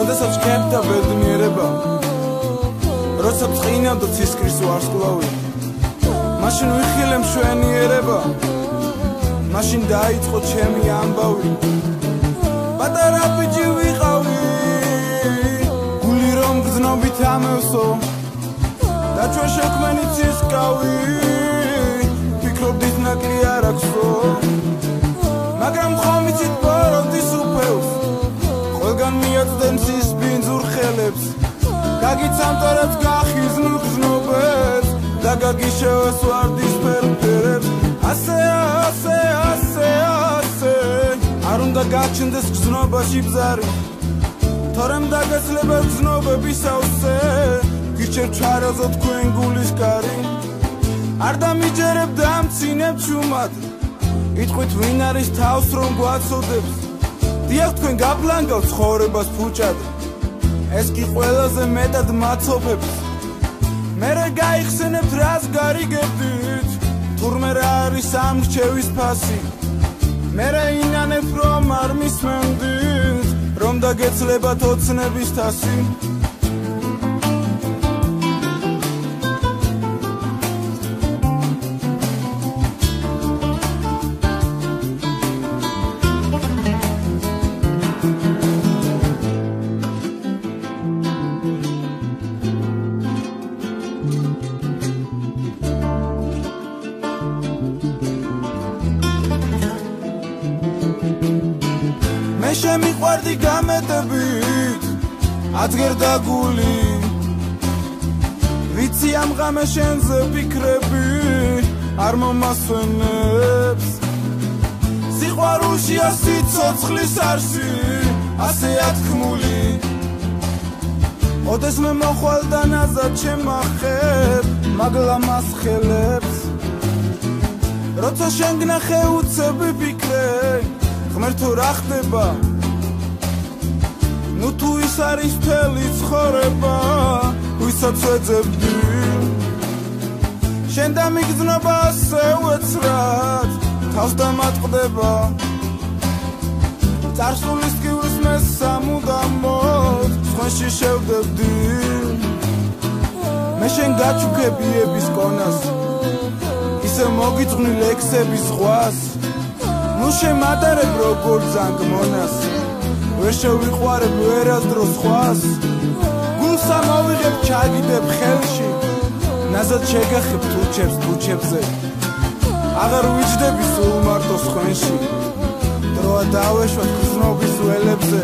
როდესაც გემდა ბედნიერება როცა წინავდა ცისკრის ვარსკვლავი მაშინ ვიხილე მშვენიერება მაშინ დაიწყო ჩემი ამბავი პატარა ბიჭი ვიყავი გული რომ გზნობით ამევსო და ჩვენ შექმენი ცისკავი ფიქრობდით ნაკლი არ აქვსო მაგრამ ხომ იცით ბოროტის უფევს ყველგან მიაწვდენ მზის ბინძურ ხელებს გაგიცამტარებს გახიზნ გზნობებს და გაგიშევეს ვარდის ფერფერებს ასე არ უნდა გაჩნდეს გზნობაში ბზარი თორემ დაგეძლება გზნობების ავსე გირჩევ ჩარაზო თქვენ გულის კარი არ დამიჯერებ დამცინებ ჩუმად იტყვით ვინ არის თავს რომ გვაწოდებს დიახ თქვენ გაპლანგავთ ცხოვრებას ფუჭად ეს კი ყველაზე მეტად მაცოფებს მერე გაიხსენებთ რას გარიგებდით თურმე რა არის ამ რჩევის ფასი მერე ინანებ რომ არ მისმენდით რომ დაგეცლებათ ოცნების თასი მე შემიყვარდი გამეტებით აცგერდა გული ვიცი ამ ღამე შენზე ფიქრები არ მომასვენებს სიყვარულშია სიცოცხლის არსი ასეა თქმული ოდეს მე მოხვალ და ნაზად შემახებ მაგლა მასხელებს როცა შენ გნახე უცები ფიქრე ღმერთო რა ხდება ნუ თუ ის არის მთელი ცხოვრება ვისაც ვეძებდი შენ დამიგზნობა ასე უეცრად თავს დამატყდება წარსულის ტკივილს მე სამუდამოდ სხვენში შევდებდი მე შენ გაჩუქებიების კონას ისე მოგიძღვნი ლექსების ზღვას ნუ შემატარებ როგორ ზანგ მონას ვერ შევიყვარებ ვერასდროს სხვას გულს ამოვიღებ ჩაგიდებ ხელში ნაზად შეგახებ თუჩებზე აღარ ვიჯდები სულ მარტო სხვენში დროა დავეშვათ გზნობის ველებზე